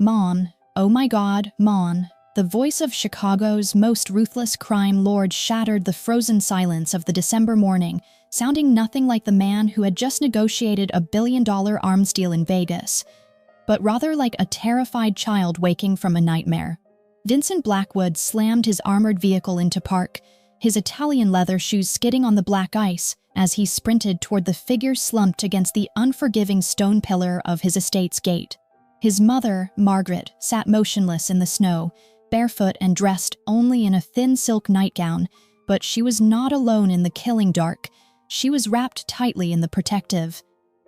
Mon, oh my God, Mon. The voice of Chicago's most ruthless crime lord shattered the frozen silence of the December morning, sounding nothing like the man who had just negotiated a billion-dollar arms deal in Vegas, but rather like a terrified child waking from a nightmare. Vincent Blackwood slammed his armored vehicle into park, his Italian leather shoes skidding on the black ice as he sprinted toward the figure slumped against the unforgiving stone pillar of his estate's gate. His mother, Margaret, sat motionless in the snow, barefoot and dressed only in a thin silk nightgown, but she was not alone in the killing dark. She was wrapped tightly in the protective,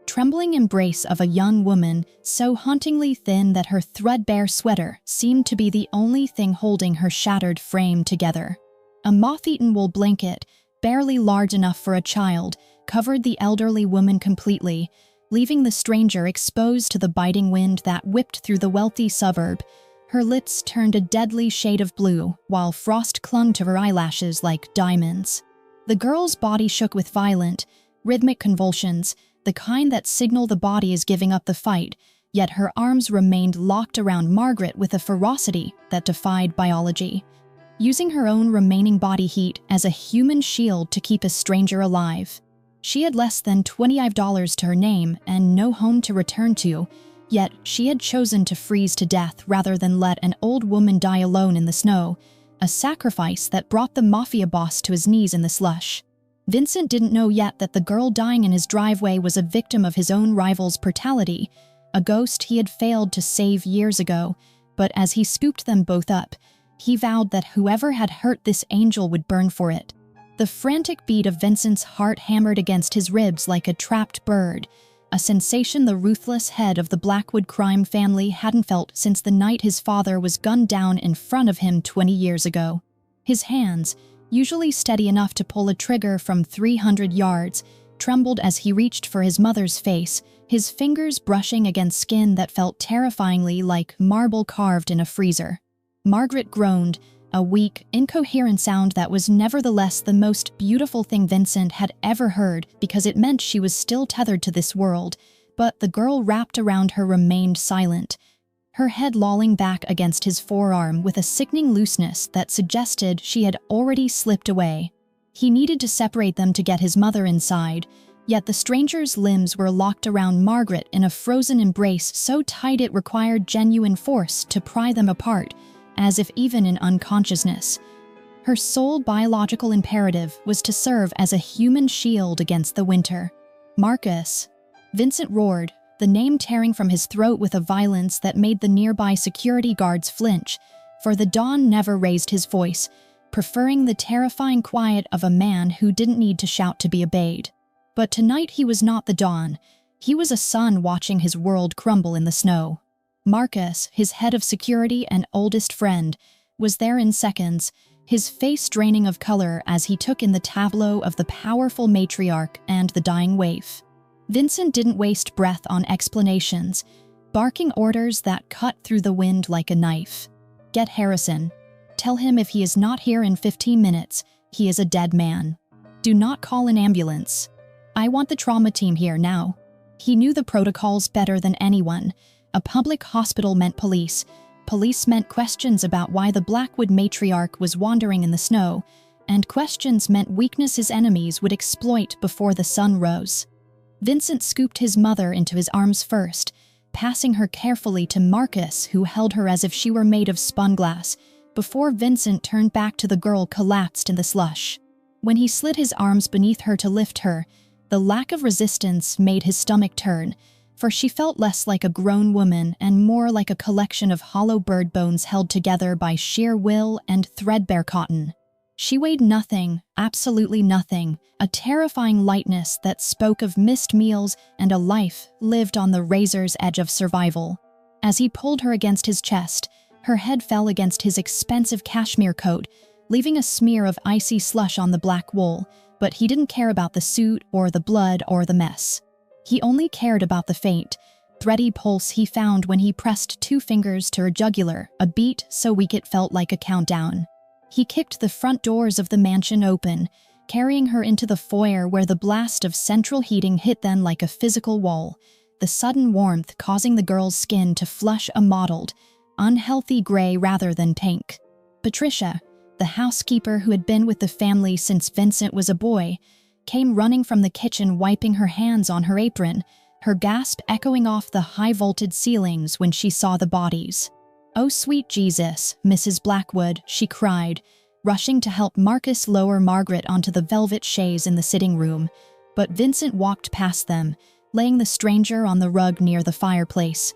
trembling embrace of a young woman so hauntingly thin that her threadbare sweater seemed to be the only thing holding her shattered frame together. A moth-eaten wool blanket, barely large enough for a child, covered the elderly woman completely, leaving the stranger exposed to the biting wind that whipped through the wealthy suburb. Her lips turned a deadly shade of blue, while frost clung to her eyelashes like diamonds. The girl's body shook with violent, rhythmic convulsions, the kind that signal the body is giving up the fight, yet her arms remained locked around Margaret with a ferocity that defied biology. Using her own remaining body heat as a human shield to keep a stranger alive. She had less than $25 to her name and no home to return to, yet she had chosen to freeze to death rather than let an old woman die alone in the snow, a sacrifice that brought the Mafia boss to his knees in the slush. Vincent didn't know yet that the girl dying in his driveway was a victim of his own rival's brutality, a ghost he had failed to save years ago, but as he scooped them both up, he vowed that whoever had hurt this angel would burn for it. The frantic beat of Vincent's heart hammered against his ribs like a trapped bird, a sensation the ruthless head of the Blackwood crime family hadn't felt since the night his father was gunned down in front of him 20 years ago. His hands, usually steady enough to pull a trigger from 300 yards, trembled as he reached for his mother's face, his fingers brushing against skin that felt terrifyingly like marble carved in a freezer. Margaret groaned, a weak, incoherent sound that was nevertheless the most beautiful thing Vincent had ever heard because it meant she was still tethered to this world, but the girl wrapped around her remained silent, her head lolling back against his forearm with a sickening looseness that suggested she had already slipped away. He needed to separate them to get his mother inside, yet the stranger's limbs were locked around Margaret in a frozen embrace so tight it required genuine force to pry them apart, as if even in unconsciousness. Her sole biological imperative was to serve as a human shield against the winter. Marcus, Vincent roared, the name tearing from his throat with a violence that made the nearby security guards flinch, for the Don never raised his voice, preferring the terrifying quiet of a man who didn't need to shout to be obeyed. But tonight he was not the Don. He was a son watching his world crumble in the snow. Marcus, his head of security and oldest friend, was there in seconds, his face draining of color as he took in the tableau of the powerful matriarch and the dying waif. Vincent didn't waste breath on explanations, barking orders that cut through the wind like a knife. Get Harrison. Tell him if he is not here in 15 minutes, he is a dead man. Do not call an ambulance. I want the trauma team here now. He knew the protocols better than anyone. A public hospital meant police. Police meant questions about why the Blackwood matriarch was wandering in the snow, and questions meant weakness his enemies would exploit before the sun rose. Vincent scooped his mother into his arms first, passing her carefully to Marcus, who held her as if she were made of spun glass, before Vincent turned back to the girl collapsed in the slush. When he slid his arms beneath her to lift her, the lack of resistance made his stomach turn, for she felt less like a grown woman and more like a collection of hollow bird bones held together by sheer will and threadbare cotton. She weighed nothing, absolutely nothing, a terrifying lightness that spoke of missed meals and a life lived on the razor's edge of survival. As he pulled her against his chest, her head fell against his expensive cashmere coat, leaving a smear of icy slush on the black wool, but he didn't care about the suit or the blood or the mess. He only cared about the faint, thready pulse he found when he pressed 2 fingers to her jugular, a beat so weak it felt like a countdown. He kicked the front doors of the mansion open, carrying her into the foyer where the blast of central heating hit them like a physical wall. the sudden warmth causing the girl's skin to flush a mottled, unhealthy gray rather than pink. Patricia, the housekeeper who had been with the family since Vincent was a boy, came running from the kitchen wiping her hands on her apron, her gasp echoing off the high-vaulted ceilings when she saw the bodies. "Oh, sweet Jesus, Mrs. Blackwood," she cried, rushing to help Marcus lower Margaret onto the velvet chaise in the sitting room, but Vincent walked past them, laying the stranger on the rug near the fireplace,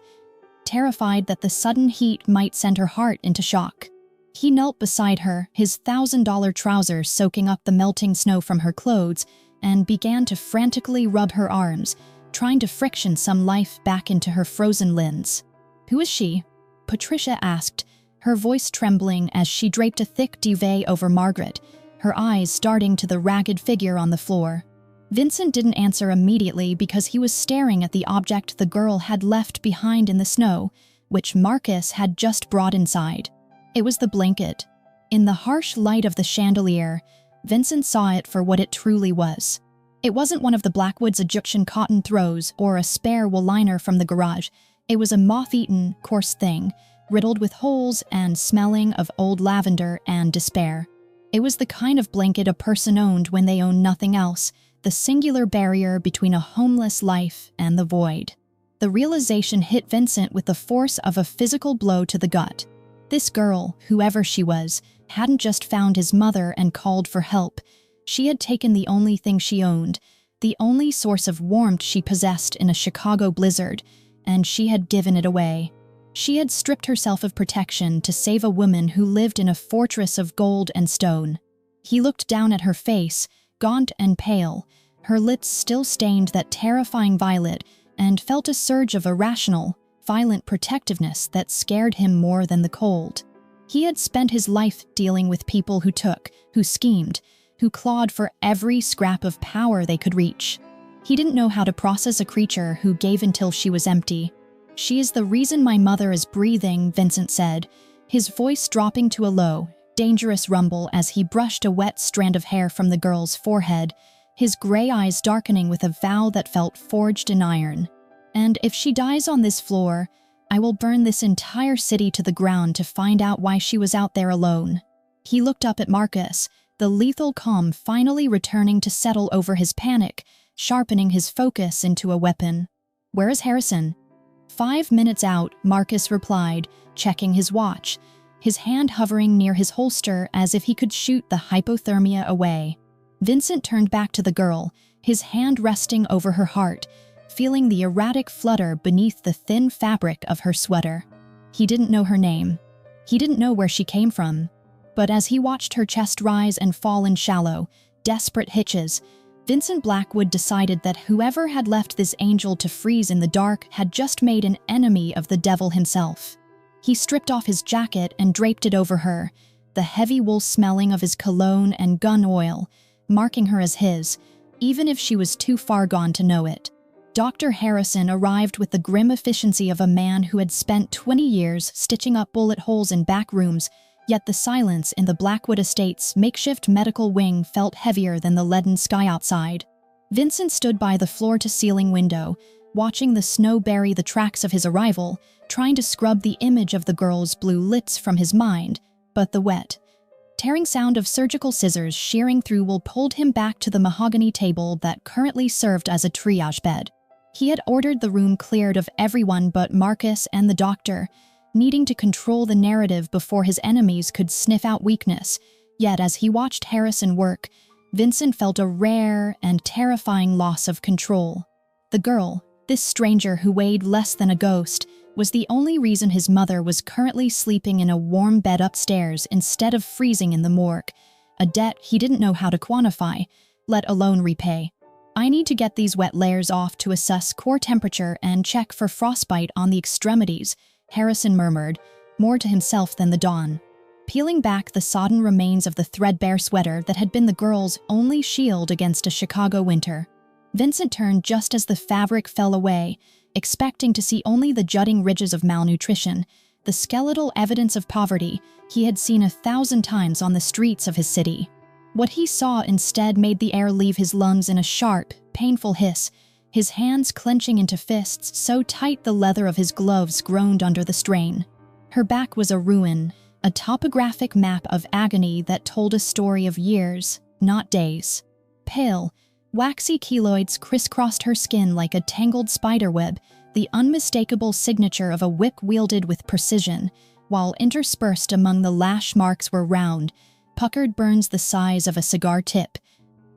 terrified that the sudden heat might send her heart into shock. He knelt beside her, his $1,000 trousers soaking up the melting snow from her clothes, and began to frantically rub her arms, trying to friction some life back into her frozen limbs. "Who is she?" Patricia asked, her voice trembling as she draped a thick duvet over Margaret, her eyes darting to the ragged figure on the floor. Vincent didn't answer immediately because he was staring at the object the girl had left behind in the snow, which Marcus had just brought inside. It was the blanket. In the harsh light of the chandelier, Vincent saw it for what it truly was. It wasn't one of the Blackwood's Egyptian cotton throws or a spare wool liner from the garage. It was a moth-eaten, coarse thing, riddled with holes and smelling of old lavender and despair. It was the kind of blanket a person owned when they owned nothing else, the singular barrier between a homeless life and the void. The realization hit Vincent with the force of a physical blow to the gut. This girl, whoever she was, hadn't just found his mother and called for help. She had taken the only thing she owned, the only source of warmth she possessed in a Chicago blizzard, and she had given it away. She had stripped herself of protection to save a woman who lived in a fortress of gold and stone. He looked down at her face, gaunt and pale, her lips still stained that terrifying violet, and felt a surge of irrational, violent protectiveness that scared him more than the cold. He had spent his life dealing with people who took, who schemed, who clawed for every scrap of power they could reach. He didn't know how to process a creature who gave until she was empty. "She is the reason my mother is breathing," Vincent said, his voice dropping to a low, dangerous rumble as he brushed a wet strand of hair from the girl's forehead, his gray eyes darkening with a vow that felt forged in iron. "And if she dies on this floor, I will burn this entire city to the ground to find out why she was out there alone." He looked up at Marcus, the lethal calm finally returning to settle over his panic, sharpening his focus into a weapon. "Where is Harrison?" "5 minutes out," Marcus replied, checking his watch, his hand hovering near his holster as if he could shoot the hypothermia away. Vincent turned back to the girl, his hand resting over her heart, feeling the erratic flutter beneath the thin fabric of her sweater. He didn't know her name. He didn't know where she came from. But as he watched her chest rise and fall in shallow, desperate hitches, Vincent Blackwood decided that whoever had left this angel to freeze in the dark had just made an enemy of the devil himself. He stripped off his jacket and draped it over her, the heavy wool smelling of his cologne and gun oil, marking her as his, even if she was too far gone to know it. Dr. Harrison arrived with the grim efficiency of a man who had spent 20 years stitching up bullet holes in back rooms, yet the silence in the Blackwood Estate's makeshift medical wing felt heavier than the leaden sky outside. Vincent stood by the floor-to-ceiling window, watching the snow bury the tracks of his arrival, trying to scrub the image of the girl's blue lips from his mind, but the wet, tearing sound of surgical scissors shearing through wool pulled him back to the mahogany table that currently served as a triage bed. He had ordered the room cleared of everyone but Marcus and the doctor, needing to control the narrative before his enemies could sniff out weakness. Yet as he watched Harrison work, Vincent felt a rare and terrifying loss of control. The girl, this stranger who weighed less than a ghost, was the only reason his mother was currently sleeping in a warm bed upstairs instead of freezing in the morgue, a debt he didn't know how to quantify, let alone repay. "I need to get these wet layers off to assess core temperature and check for frostbite on the extremities," Harrison murmured, more to himself than the dawn. Peeling back the sodden remains of the threadbare sweater that had been the girl's only shield against a Chicago winter, Vincent turned just as the fabric fell away, expecting to see only the jutting ridges of malnutrition, the skeletal evidence of poverty he had seen 1,000 times on the streets of his city. What he saw instead made the air leave his lungs in a sharp, painful hiss, his hands clenching into fists so tight the leather of his gloves groaned under the strain. Her back was a ruin, a topographic map of agony that told a story of years, not days. Pale, waxy keloids crisscrossed her skin like a tangled spiderweb, the unmistakable signature of a whip wielded with precision, while interspersed among the lash marks were round, puckered burns the size of a cigar tip,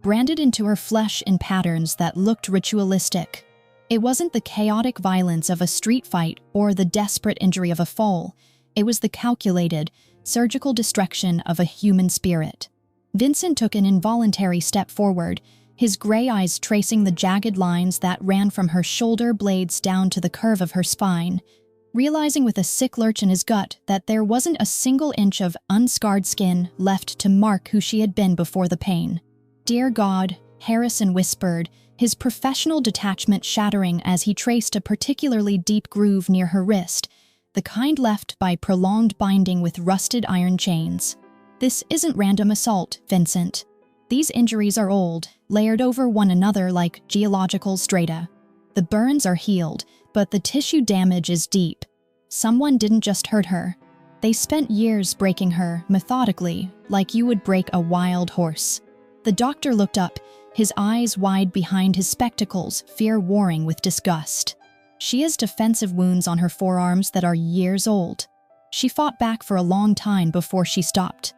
branded into her flesh in patterns that looked ritualistic. It wasn't the chaotic violence of a street fight or the desperate injury of a fall. It was the calculated, surgical destruction of a human spirit. Vincent took an involuntary step forward, his gray eyes tracing the jagged lines that ran from her shoulder blades down to the curve of her spine, realizing with a sick lurch in his gut that there wasn't a single inch of unscarred skin left to mark who she had been before the pain. "Dear God," Harrison whispered, his professional detachment shattering as he traced a particularly deep groove near her wrist, the kind left by prolonged binding with rusted iron chains. "This isn't random assault, Vincent. These injuries are old, layered over one another like geological strata. The burns are healed, but the tissue damage is deep. Someone didn't just hurt her. They spent years breaking her, methodically, like you would break a wild horse." The doctor looked up, his eyes wide behind his spectacles, fear warring with disgust. "She has defensive wounds on her forearms that are years old. She fought back for a long time before she stopped."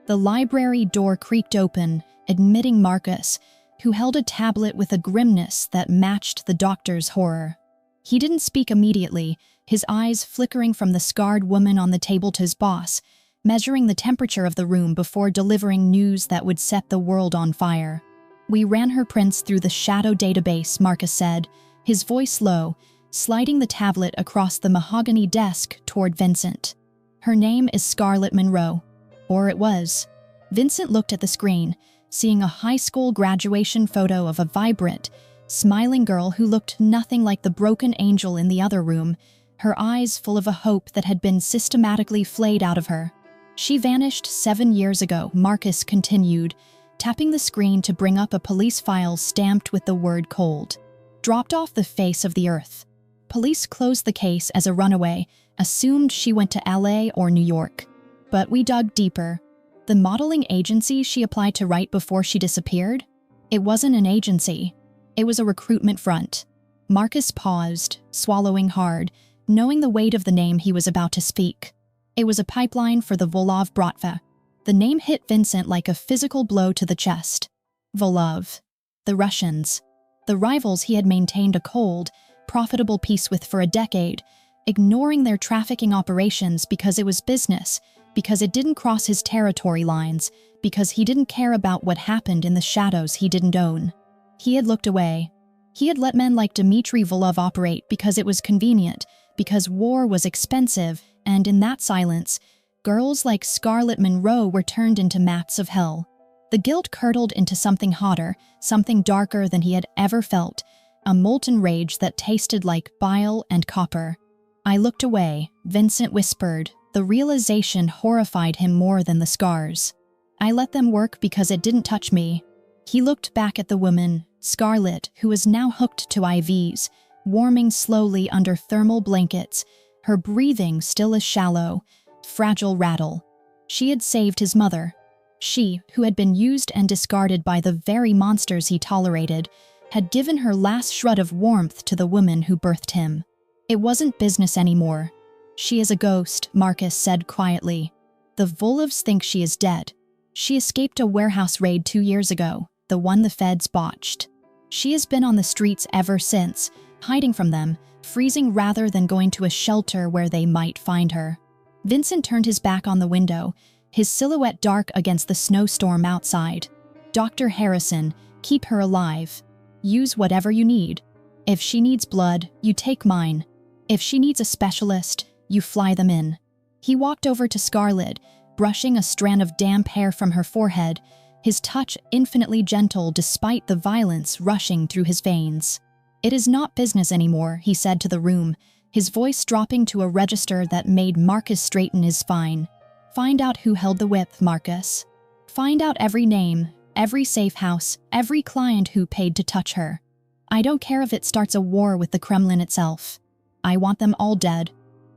The library door creaked open, admitting Marcus, who held a tablet with a grimness that matched the doctor's horror. He didn't speak immediately, his eyes flickering from the scarred woman on the table to his boss, measuring the temperature of the room before delivering news that would set the world on fire. "We ran her prints through the shadow database," Marcus said, his voice low, sliding the tablet across the mahogany desk toward Vincent. "Her name is Scarlett Monroe. Or it was." Vincent looked at the screen, seeing a high school graduation photo of a vibrant, smiling girl who looked nothing like the broken angel in the other room, her eyes full of a hope that had been systematically flayed out of her. "She vanished 7 years ago," Marcus continued, tapping the screen to bring up a police file stamped with the word cold. "Dropped off the face of the earth. Police closed the case as a runaway, assumed she went to LA or New York. But we dug deeper. The modeling agency she applied to right before she disappeared? It wasn't an agency. It was a recruitment front." Marcus paused, swallowing hard, knowing the weight of the name he was about to speak. It was a pipeline for the Volov Bratva. The name hit Vincent like a physical blow to the chest. Volov. The Russians. The rivals he had maintained a cold, profitable peace with for a decade, ignoring their trafficking operations because it was business, because it didn't cross his territory lines, because he didn't care about what happened in the shadows he didn't own. He had looked away. He had let men like Dmitry Volov operate because it was convenient, because war was expensive, and in that silence, girls like Scarlett Monroe were turned into mats of hell. The guilt curdled into something hotter, something darker than he had ever felt, a molten rage that tasted like bile and copper. "I looked away," Vincent whispered. The realization horrified him more than the scars. "I let them work because it didn't touch me." He looked back at the woman, Scarlett, who was now hooked to IVs, warming slowly under thermal blankets, her breathing still as shallow, fragile rattle. She had saved his mother. She, who had been used and discarded by the very monsters he tolerated, had given her last shred of warmth to the woman who birthed him. It wasn't business anymore. "She is a ghost," Marcus said quietly. "The Volovs think she is dead. She escaped a warehouse raid 2 years ago, the one the feds botched. She has been on the streets ever since, hiding from them, freezing rather than going to a shelter where they might find her." Vincent turned his back on the window, his silhouette dark against the snowstorm outside. "Dr. Harrison, keep her alive. Use whatever you need. If she needs blood, you take mine. If she needs a specialist, you fly them in." He walked over to Scarlett, brushing a strand of damp hair from her forehead, his touch infinitely gentle despite the violence rushing through his veins. "It is not business anymore," he said to the room, his voice dropping to a register that made Marcus straighten his spine. "Find out who held the whip, Marcus. Find out every name, every safe house, every client who paid to touch her. I don't care if it starts a war with the Kremlin itself. I want them all dead."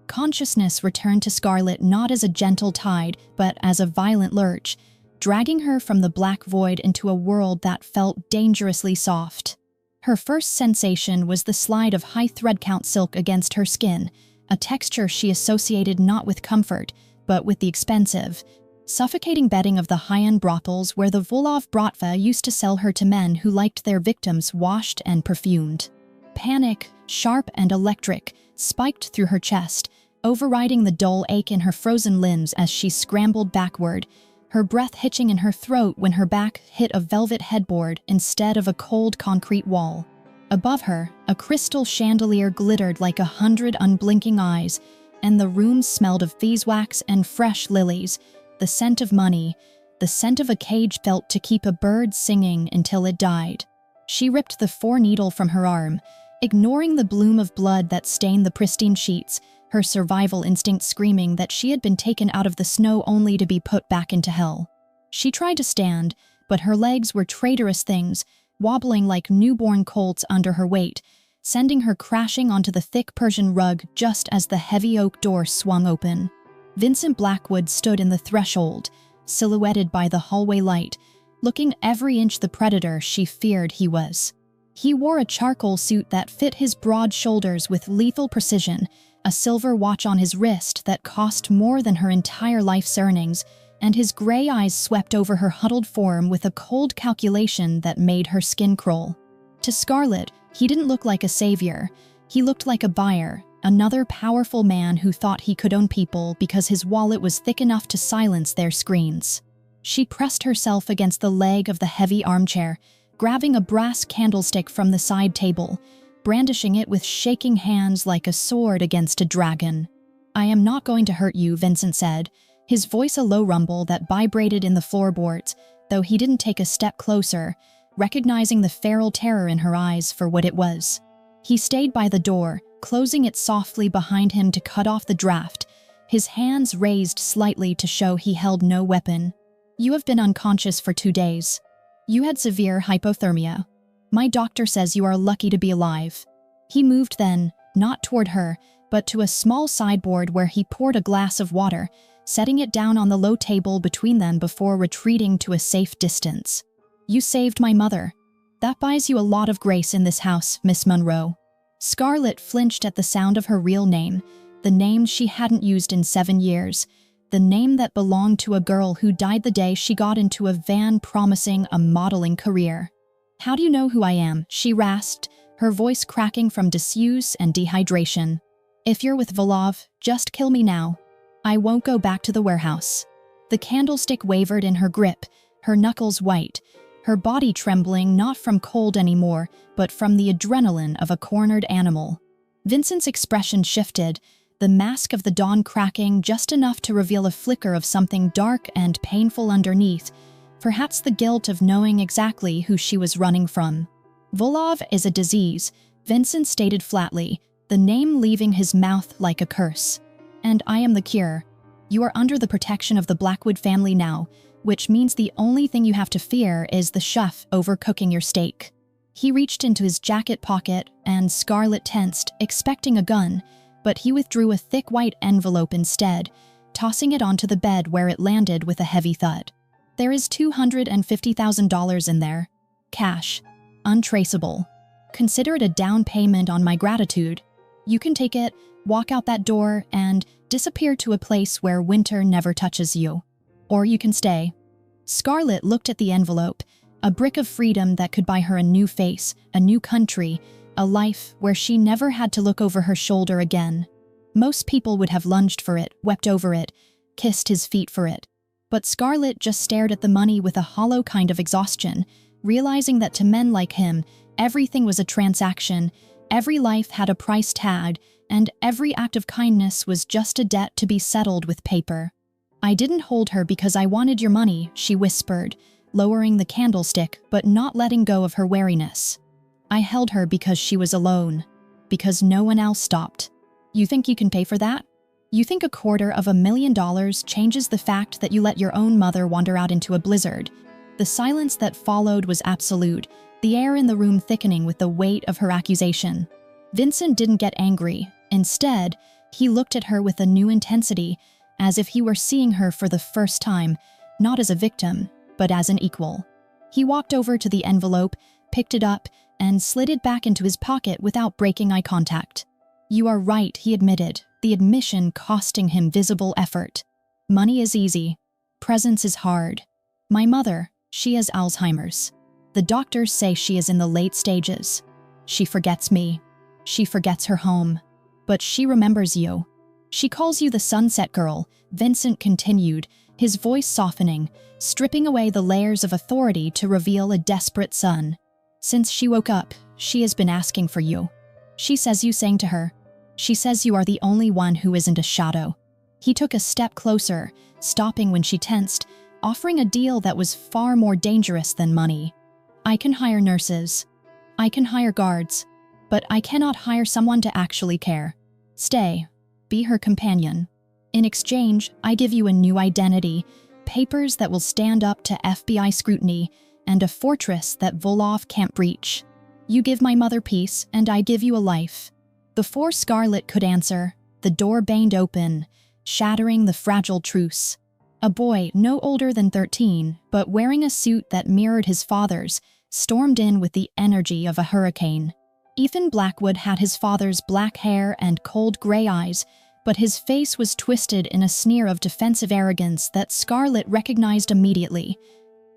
Consciousness returned to Scarlet not as a gentle tide, but as a violent lurch, dragging her from the black void into a world that felt dangerously soft. Her first sensation was the slide of high thread count silk against her skin, a texture she associated not with comfort, but with the expensive, suffocating bedding of the high-end brothels where the Volov Bratva used to sell her to men who liked their victims washed and perfumed. Panic, sharp and electric, spiked through her chest, overriding the dull ache in her frozen limbs as she scrambled backward, her breath hitching in her throat when her back hit a velvet headboard instead of a cold concrete wall. Above her, a crystal chandelier glittered like 100 unblinking eyes, and the room smelled of beeswax and fresh lilies, the scent of money, the scent of a cage felt to keep a bird singing until it died. She ripped the 4-needle from her arm, ignoring the bloom of blood that stained the pristine sheets, her survival instinct screaming that she had been taken out of the snow only to be put back into hell. She tried to stand, but her legs were traitorous things, wobbling like newborn colts under her weight, sending her crashing onto the thick Persian rug just as the heavy oak door swung open. Vincent Blackwood stood in the threshold, silhouetted by the hallway light, looking every inch the predator she feared he was. He wore a charcoal suit that fit his broad shoulders with lethal precision, a silver watch on his wrist that cost more than her entire life's earnings, and his gray eyes swept over her huddled form with a cold calculation that made her skin crawl. To Scarlet, he didn't look like a savior. He looked like a buyer, another powerful man who thought he could own people because his wallet was thick enough to silence their screens. She pressed herself against the leg of the heavy armchair, grabbing a brass candlestick from the side table, brandishing it with shaking hands like a sword against a dragon. "I am not going to hurt you," Vincent said, his voice a low rumble that vibrated in the floorboards, though he didn't take a step closer, recognizing the feral terror in her eyes for what it was. He stayed by the door, closing it softly behind him to cut off the draft, his hands raised slightly to show he held no weapon. "You have been unconscious for 2 days. You had severe hypothermia. My doctor says you are lucky to be alive." He moved then, not toward her, but to a small sideboard where he poured a glass of water, setting it down on the low table between them before retreating to a safe distance. "You saved my mother. That buys you a lot of grace in this house, Miss Monroe." Scarlet flinched at the sound of her real name, the name she hadn't used in 7 years, the name that belonged to a girl who died the day she got into a van promising a modeling career. "How do you know who I am?" she rasped, her voice cracking from disuse and dehydration. "If you're with Volov, just kill me now. I won't go back to the warehouse." The candlestick wavered in her grip, her knuckles white, her body trembling not from cold anymore, but from the adrenaline of a cornered animal. Vincent's expression shifted, the mask of the dawn cracking just enough to reveal a flicker of something dark and painful underneath, perhaps the guilt of knowing exactly who she was running from. "Volov is a disease," Vincent stated flatly, the name leaving his mouth like a curse. "And I am the cure. You are under the protection of the Blackwood family now, which means the only thing you have to fear is the chef overcooking your steak." He reached into his jacket pocket, and Scarlet tensed, expecting a gun, but he withdrew a thick white envelope instead, tossing it onto the bed where it landed with a heavy thud. "There is $250,000 in there. Cash. Untraceable. Consider it a down payment on my gratitude. You can take it, walk out that door, and disappear to a place where winter never touches you. Or you can stay." Scarlet looked at the envelope, a brick of freedom that could buy her a new face, a new country, a life where she never had to look over her shoulder again. Most people would have lunged for it, wept over it, kissed his feet for it. But Scarlet just stared at the money with a hollow kind of exhaustion, realizing that to men like him, everything was a transaction, every life had a price tag, and every act of kindness was just a debt to be settled with paper. "I didn't hold her because I wanted your money," she whispered, lowering the candlestick but not letting go of her wariness. "I held her because she was alone, because no one else stopped. You think you can pay for that? You think $250,000 changes the fact that you let your own mother wander out into a blizzard? The silence that followed was absolute, the air in the room thickening with the weight of her accusation. Vincent didn't get angry. Instead, he looked at her with a new intensity, as if he were seeing her for the first time, not as a victim, but as an equal. He walked over to the envelope, picked it up, and slid it back into his pocket without breaking eye contact. "You are right," he admitted, the admission costing him visible effort. "Money is easy. Presence is hard. My mother, she has Alzheimer's. The doctors say she is in the late stages. She forgets me. She forgets her home. But she remembers you. She calls you the Sunset Girl," Vincent continued, his voice softening, stripping away the layers of authority to reveal a desperate son. "Since she woke up, she has been asking for you. She says you sang to her. She says you are the only one who isn't a shadow." He took a step closer, stopping when she tensed, offering a deal that was far more dangerous than money. "I can hire nurses. I can hire guards. But I cannot hire someone to actually care. Stay. Be her companion. In exchange, I give you a new identity, papers that will stand up to FBI scrutiny, and a fortress that Volov can't breach. You give my mother peace, and I give you a life." Before Scarlett could answer, the door banged open, shattering the fragile truce. A boy no older than 13, but wearing a suit that mirrored his father's, stormed in with the energy of a hurricane. Vincent Blackwood had his father's black hair and cold gray eyes, but his face was twisted in a sneer of defensive arrogance that Scarlett recognized immediately.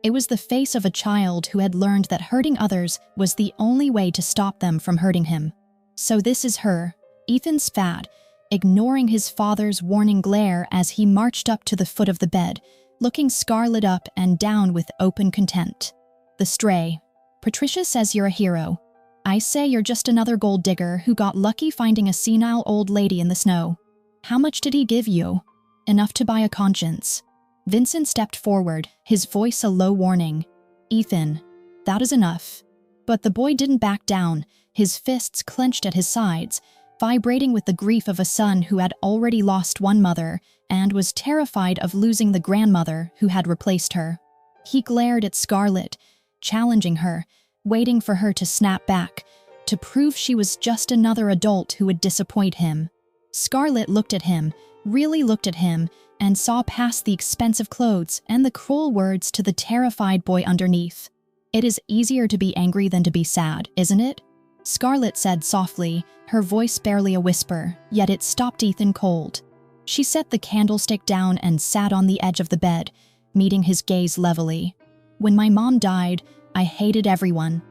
It was the face of a child who had learned that hurting others was the only way to stop them from hurting him. "So this is her," Ethan spat, ignoring his father's warning glare as he marched up to the foot of the bed, looking Scarlett up and down with open contempt. "The stray. Patricia says you're a hero. I say you're just another gold digger who got lucky finding a senile old lady in the snow. How much did he give you?" "Enough to buy a conscience." Vincent stepped forward, his voice a low warning. "Ethan, that is enough." But the boy didn't back down, his fists clenched at his sides, vibrating with the grief of a son who had already lost one mother and was terrified of losing the grandmother who had replaced her. He glared at Scarlett, challenging her, waiting for her to snap back, to prove she was just another adult who would disappoint him. Scarlett looked at him, really looked at him, and saw past the expensive clothes and the cruel words to the terrified boy underneath. "It is easier to be angry than to be sad, isn't it?" Scarlett said softly, her voice barely a whisper, yet it stopped Ethan cold. She set the candlestick down and sat on the edge of the bed, meeting his gaze levelly. "When my mom died, I hated everyone.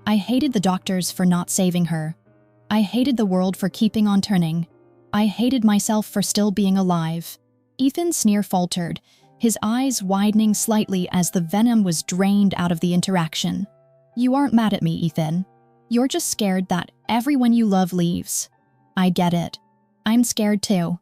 I hated the doctors for not saving her. I hated the world for keeping on turning. I hated myself for still being alive." Ethan's sneer faltered, his eyes widening slightly as the venom was drained out of the interaction. "You aren't mad at me, Ethan. You're just scared that everyone you love leaves. I get it. I'm scared too."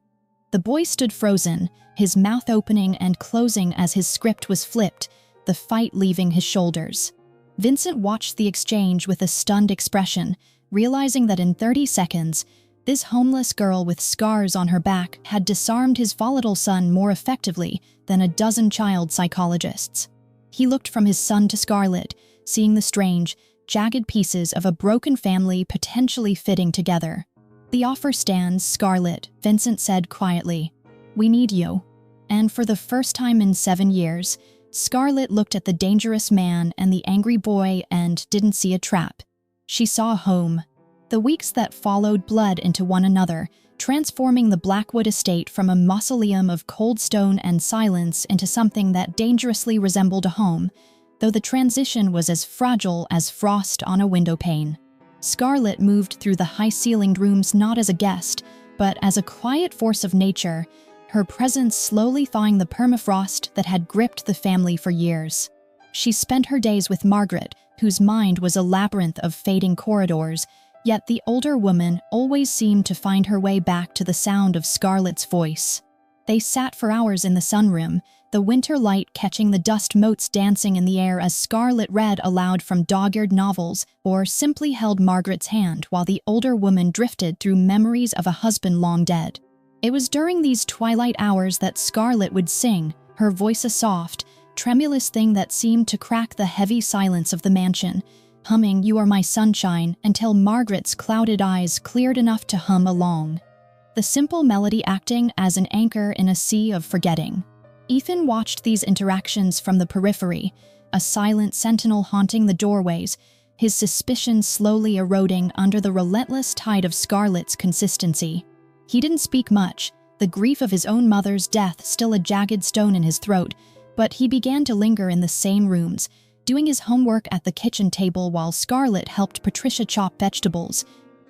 The boy stood frozen, his mouth opening and closing as his script was flipped, the fight leaving his shoulders. Vincent watched the exchange with a stunned expression, realizing that in 30 seconds, this homeless girl with scars on her back had disarmed his volatile son more effectively than a dozen child psychologists. He looked from his son to Scarlett, seeing the strange, jagged pieces of a broken family potentially fitting together. "The offer stands, Scarlett," Vincent said quietly. "We need you." And for the first time in 7 years, Scarlett looked at the dangerous man and the angry boy and didn't see a trap. She saw a home. The weeks that followed bled into one another, transforming the Blackwood estate from a mausoleum of cold stone and silence into something that dangerously resembled a home, though the transition was as fragile as frost on a windowpane. Scarlett moved through the high-ceilinged rooms not as a guest, but as a quiet force of nature, her presence slowly thawing the permafrost that had gripped the family for years. She spent her days with Margaret, whose mind was a labyrinth of fading corridors, yet the older woman always seemed to find her way back to the sound of Scarlett's voice. They sat for hours in the sunroom, the winter light catching the dust motes dancing in the air as Scarlett read aloud from dog-eared novels or simply held Margaret's hand while the older woman drifted through memories of a husband long dead. It was during these twilight hours that Scarlett would sing, her voice a soft, tremulous thing that seemed to crack the heavy silence of the mansion, humming "You Are My Sunshine" until Margaret's clouded eyes cleared enough to hum along. The simple melody acting as an anchor in a sea of forgetting. Ethan watched these interactions from the periphery, a silent sentinel haunting the doorways, his suspicions slowly eroding under the relentless tide of Scarlett's consistency. He didn't speak much, the grief of his own mother's death still a jagged stone in his throat, but he began to linger in the same rooms, doing his homework at the kitchen table while Scarlett helped Patricia chop vegetables,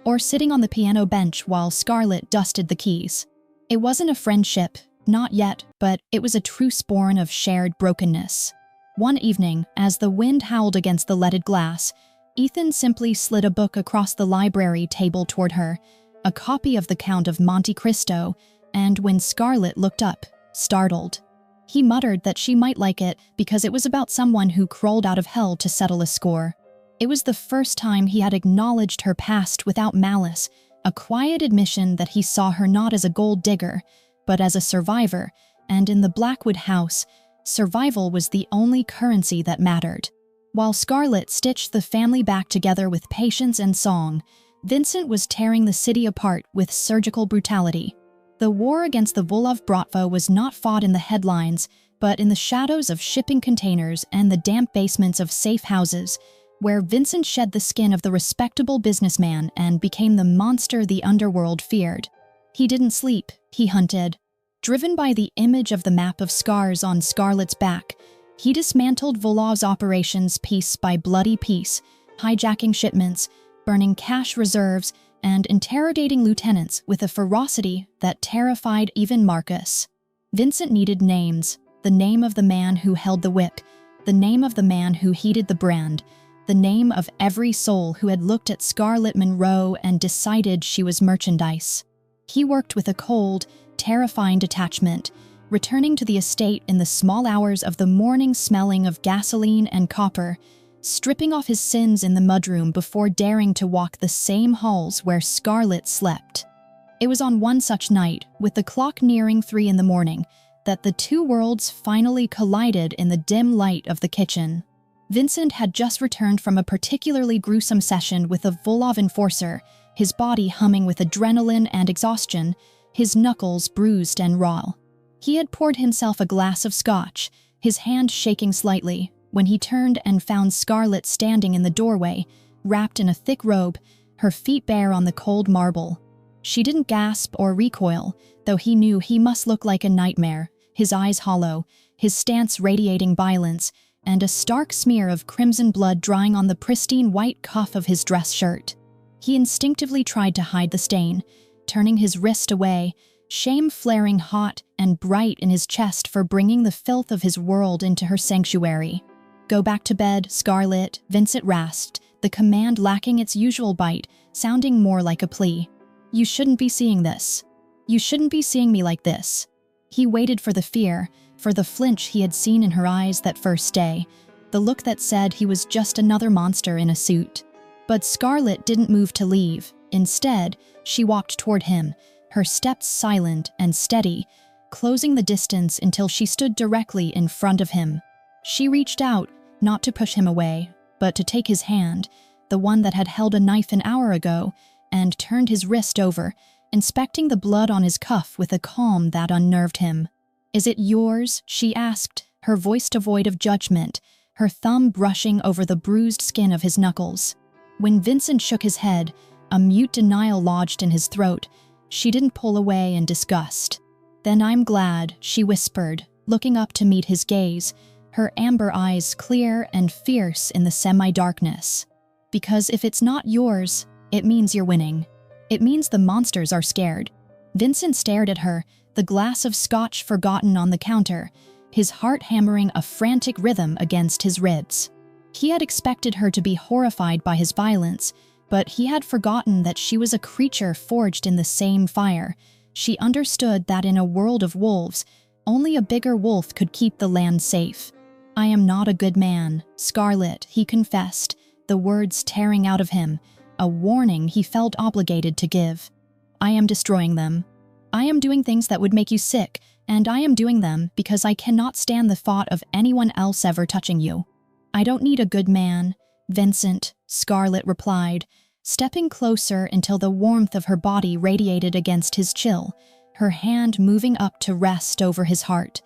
or sitting on the piano bench while Scarlett dusted the keys. It wasn't a friendship, not yet, but it was a truce born of shared brokenness. One evening, as the wind howled against the leaded glass, Ethan simply slid a book across the library table toward her, a copy of The Count of Monte Cristo, and when Scarlett looked up, startled, he muttered that she might like it because it was about someone who crawled out of hell to settle a score. It was the first time he had acknowledged her past without malice, a quiet admission that he saw her not as a gold digger, but as a survivor, and in the Blackwood house, survival was the only currency that mattered. While Scarlett stitched the family back together with patience and song, Vincent was tearing the city apart with surgical brutality. The war against the Volov Bratva was not fought in the headlines, but in the shadows of shipping containers and the damp basements of safe houses, where Vincent shed the skin of the respectable businessman and became the monster the underworld feared. He didn't sleep, he hunted. Driven by the image of the map of scars on Scarlett's back, he dismantled Volov's operations piece by bloody piece, hijacking shipments, burning cash reserves, and interrogating lieutenants with a ferocity that terrified even Marcus. Vincent needed names, the name of the man who held the whip, the name of the man who heated the brand, the name of every soul who had looked at Scarlett Monroe and decided she was merchandise. He worked with a cold, terrifying detachment, returning to the estate in the small hours of the morning smelling of gasoline and copper, stripping off his sins in the mudroom before daring to walk the same halls where Scarlett slept. It was on one such night, with the clock nearing 3 in the morning, that the two worlds finally collided in the dim light of the kitchen. Vincent had just returned from a particularly gruesome session with a Volov enforcer, his body humming with adrenaline and exhaustion, his knuckles bruised and raw. He had poured himself a glass of scotch, his hand shaking slightly, when he turned and found Scarlett standing in the doorway, wrapped in a thick robe, her feet bare on the cold marble. She didn't gasp or recoil, though he knew he must look like a nightmare, his eyes hollow, his stance radiating violence, and a stark smear of crimson blood drying on the pristine white cuff of his dress shirt. He instinctively tried to hide the stain, turning his wrist away, shame flaring hot and bright in his chest for bringing the filth of his world into her sanctuary. "Go back to bed, Scarlett," Vincent rasped, the command lacking its usual bite, sounding more like a plea. "You shouldn't be seeing this. You shouldn't be seeing me like this." He waited for the fear, for the flinch he had seen in her eyes that first day, the look that said he was just another monster in a suit. But Scarlett didn't move to leave. Instead, she walked toward him, her steps silent and steady, closing the distance until she stood directly in front of him. She reached out, not to push him away, but to take his hand, the one that had held a knife an hour ago, and turned his wrist over, inspecting the blood on his cuff with a calm that unnerved him. "Is it yours?" she asked, her voice devoid of judgment, her thumb brushing over the bruised skin of his knuckles. When Vincent shook his head, a mute denial lodged in his throat, she didn't pull away in disgust. "Then I'm glad," she whispered, looking up to meet his gaze, her amber eyes clear and fierce in the semi-darkness. "Because if it's not yours, it means you're winning. It means the monsters are scared." Vincent stared at her, the glass of scotch forgotten on the counter, his heart hammering a frantic rhythm against his ribs. He had expected her to be horrified by his violence, but he had forgotten that she was a creature forged in the same fire. She understood that in a world of wolves, only a bigger wolf could keep the land safe. "I am not a good man, Scarlett," he confessed, the words tearing out of him, a warning he felt obligated to give. "I am destroying them. I am doing things that would make you sick, and I am doing them because I cannot stand the thought of anyone else ever touching you." "I don't need a good man, Vincent," Scarlett replied, stepping closer until the warmth of her body radiated against his chill, her hand moving up to rest over his heart,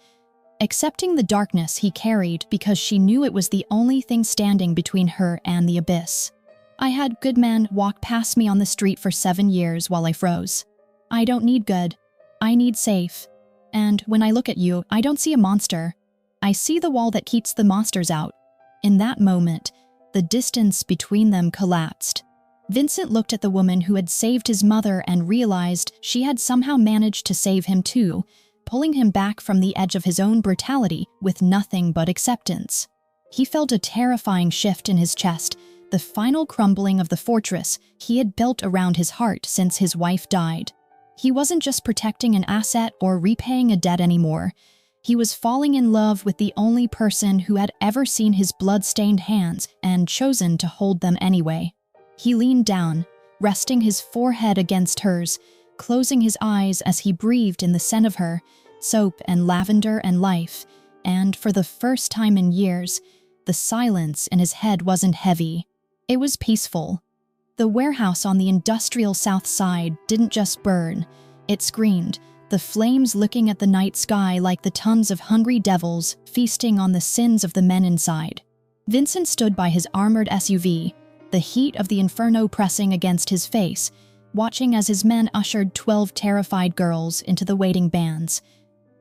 accepting the darkness he carried because she knew it was the only thing standing between her and the abyss. "I had good men walk past me on the street for 7 years while I froze. I don't need good. I need safe. And when I look at you, I don't see a monster. I see the wall that keeps the monsters out." In that moment, the distance between them collapsed. Vincent looked at the woman who had saved his mother and realized she had somehow managed to save him too, pulling him back from the edge of his own brutality with nothing but acceptance. He felt a terrifying shift in his chest, the final crumbling of the fortress he had built around his heart since his wife died. He wasn't just protecting an asset or repaying a debt anymore. He was falling in love with the only person who had ever seen his blood-stained hands and chosen to hold them anyway. He leaned down, resting his forehead against hers, closing his eyes as he breathed in the scent of her, soap and lavender and life, and for the first time in years, the silence in his head wasn't heavy. It was peaceful. The warehouse on the industrial south side didn't just burn, it screamed, the flames licking at the night sky like the tons of hungry devils feasting on the sins of the men inside. Vincent stood by his armored SUV, the heat of the inferno pressing against his face, watching as his men ushered 12 terrified girls into the waiting bands,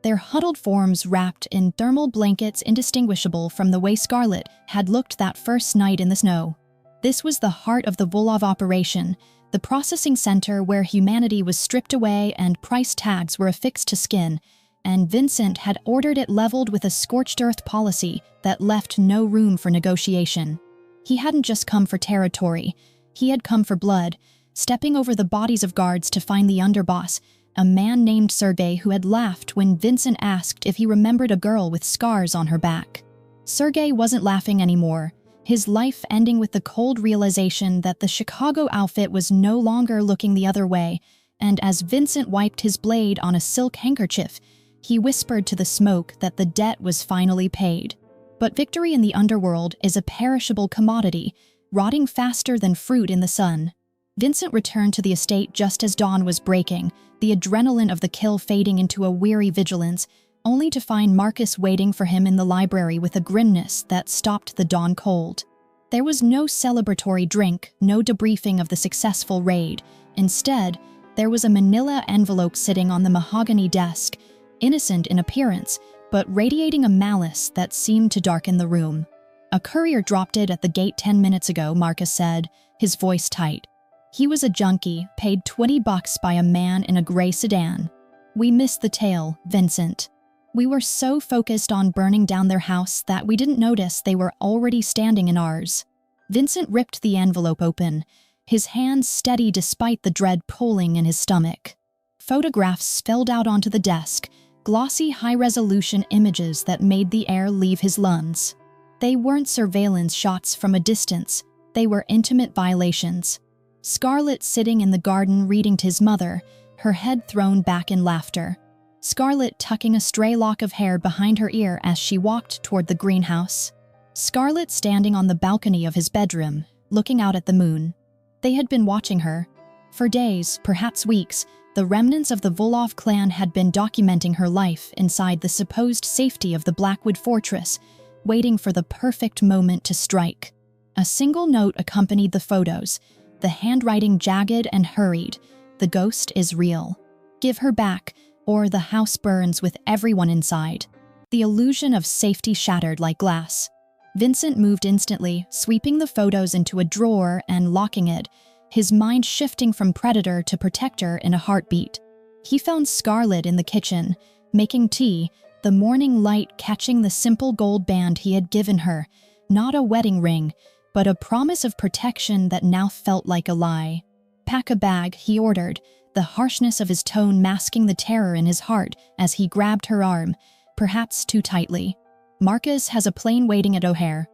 their huddled forms wrapped in thermal blankets indistinguishable from the way Scarlett had looked that first night in the snow. This was the heart of the Volov operation, the processing center where humanity was stripped away and price tags were affixed to skin, and Vincent had ordered it leveled with a scorched earth policy that left no room for negotiation. He hadn't just come for territory, he had come for blood, stepping over the bodies of guards to find the underboss, a man named Sergei who had laughed when Vincent asked if he remembered a girl with scars on her back. Sergei wasn't laughing anymore, his life ending with the cold realization that the Chicago outfit was no longer looking the other way, and as Vincent wiped his blade on a silk handkerchief, he whispered to the smoke that the debt was finally paid. But victory in the underworld is a perishable commodity, rotting faster than fruit in the sun. Vincent returned to the estate just as dawn was breaking, the adrenaline of the kill fading into a weary vigilance, only to find Marcus waiting for him in the library with a grimness that stopped the dawn cold. There was no celebratory drink, no debriefing of the successful raid. Instead, there was a manila envelope sitting on the mahogany desk, innocent in appearance, but radiating a malice that seemed to darken the room. "A courier dropped it at the gate 10 minutes ago," Marcus said, his voice tight. He was a junkie, paid $20 by a man in a gray sedan. "We missed the tail, Vincent. We were so focused on burning down their house that we didn't notice they were already standing in ours." Vincent ripped the envelope open, his hands steady despite the dread pulling in his stomach. Photographs spilled out onto the desk, glossy high-resolution images that made the air leave his lungs. They weren't surveillance shots from a distance, they were intimate violations. Scarlett sitting in the garden reading to his mother, her head thrown back in laughter. Scarlett tucking a stray lock of hair behind her ear as she walked toward the greenhouse. Scarlett standing on the balcony of his bedroom, looking out at the moon. They had been watching her. For days, perhaps weeks, the remnants of the Volov clan had been documenting her life inside the supposed safety of the Blackwood fortress, waiting for the perfect moment to strike. A single note accompanied the photos, the handwriting jagged and hurried. "The ghost is real. Give her back, or the house burns with everyone inside." The illusion of safety shattered like glass. Vincent moved instantly, sweeping the photos into a drawer and locking it, his mind shifting from predator to protector in a heartbeat. He found Scarlett in the kitchen, making tea, the morning light catching the simple gold band he had given her, not a wedding ring, but a promise of protection that now felt like a lie. "Pack a bag," he ordered, the harshness of his tone masking the terror in his heart as he grabbed her arm, perhaps too tightly. "Marcus has a plane waiting at O'Hare.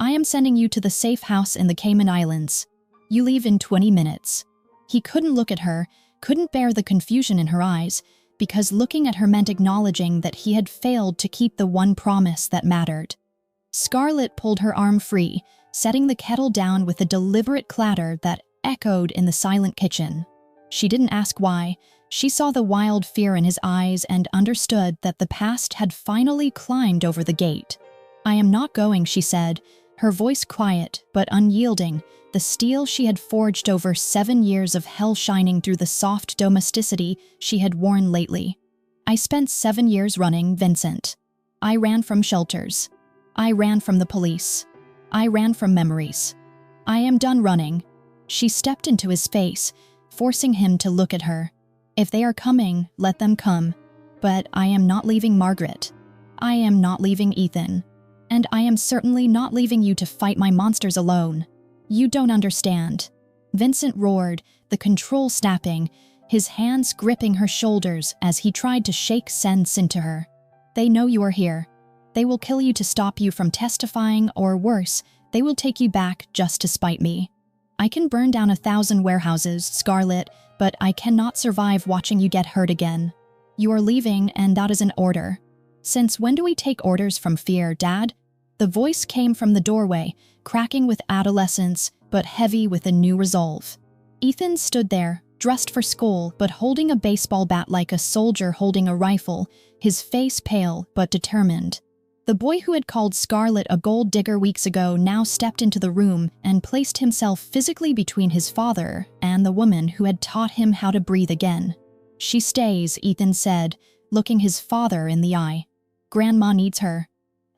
I am sending you to the safe house in the Cayman Islands. You leave in 20 minutes. He couldn't look at her, couldn't bear the confusion in her eyes, because looking at her meant acknowledging that he had failed to keep the one promise that mattered. Scarlett pulled her arm free, setting the kettle down with a deliberate clatter that echoed in the silent kitchen. She didn't ask why. She saw the wild fear in his eyes and understood that the past had finally climbed over the gate. "I am not going," she said, her voice quiet but unyielding, the steel she had forged over 7 years of hell shining through the soft domesticity she had worn lately. "I spent 7 years running, Vincent. I ran from shelters. I ran from the police. I ran from memories. I am done running." She stepped into his face, forcing him to look at her. "If they are coming, let them come. But I am not leaving Margaret. I am not leaving Ethan. And I am certainly not leaving you to fight my monsters alone. You don't understand." Vincent roared, the control snapping, his hands gripping her shoulders as he tried to shake sense into her. "They know you are here. They will kill you to stop you from testifying, or worse, they will take you back just to spite me. I can burn down 1,000 warehouses, Scarlett, but I cannot survive watching you get hurt again. You are leaving, and that is an order. Since when do we take orders from fear, Dad?" The voice came from the doorway, cracking with adolescence, but heavy with a new resolve. Ethan stood there, dressed for school, but holding a baseball bat like a soldier holding a rifle, his face pale but determined. The boy who had called Scarlett a gold digger weeks ago now stepped into the room and placed himself physically between his father and the woman who had taught him how to breathe again. "She stays," Ethan said, looking his father in the eye. "Grandma needs her.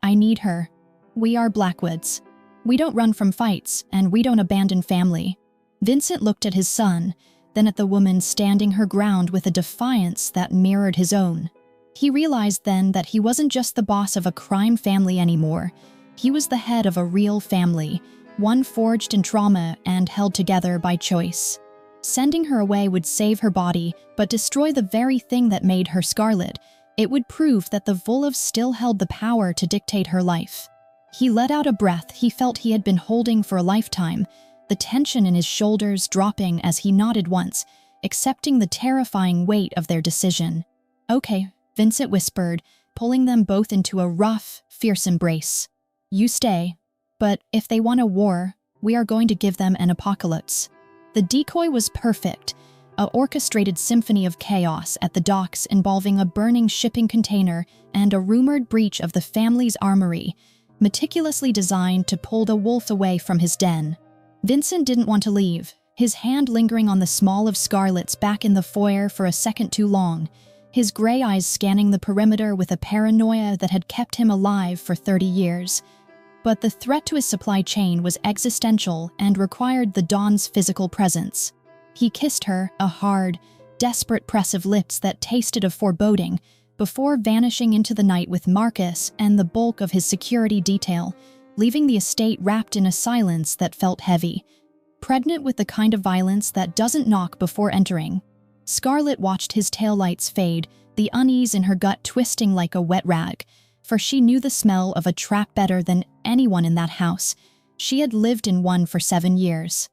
I need her. We are Blackwoods. We don't run from fights, and we don't abandon family." Vincent looked at his son, then at the woman standing her ground with a defiance that mirrored his own. He realized then that he wasn't just the boss of a crime family anymore. He was the head of a real family, one forged in trauma and held together by choice. Sending her away would save her body, but destroy the very thing that made her Scarlett. It would prove that the Volov still held the power to dictate her life. He let out a breath he felt he had been holding for a lifetime, the tension in his shoulders dropping as he nodded once, accepting the terrifying weight of their decision. "Okay," Vincent whispered, pulling them both into a rough, fierce embrace. "You stay. But if they want a war, we are going to give them an apocalypse." The decoy was perfect, an orchestrated symphony of chaos at the docks involving a burning shipping container and a rumored breach of the family's armory, meticulously designed to pull the wolf away from his den. Vincent didn't want to leave, his hand lingering on the small of Scarlett's back in the foyer for a second too long, his gray eyes scanning the perimeter with a paranoia that had kept him alive for 30 years. But the threat to his supply chain was existential and required the Dawn's physical presence. He kissed her, a hard, desperate press of lips that tasted of foreboding, before vanishing into the night with Marcus and the bulk of his security detail, leaving the estate wrapped in a silence that felt heavy, pregnant with the kind of violence that doesn't knock before entering. Scarlett watched his taillights fade, the unease in her gut twisting like a wet rag, for she knew the smell of a trap better than anyone in that house. She had lived in one for 7 years.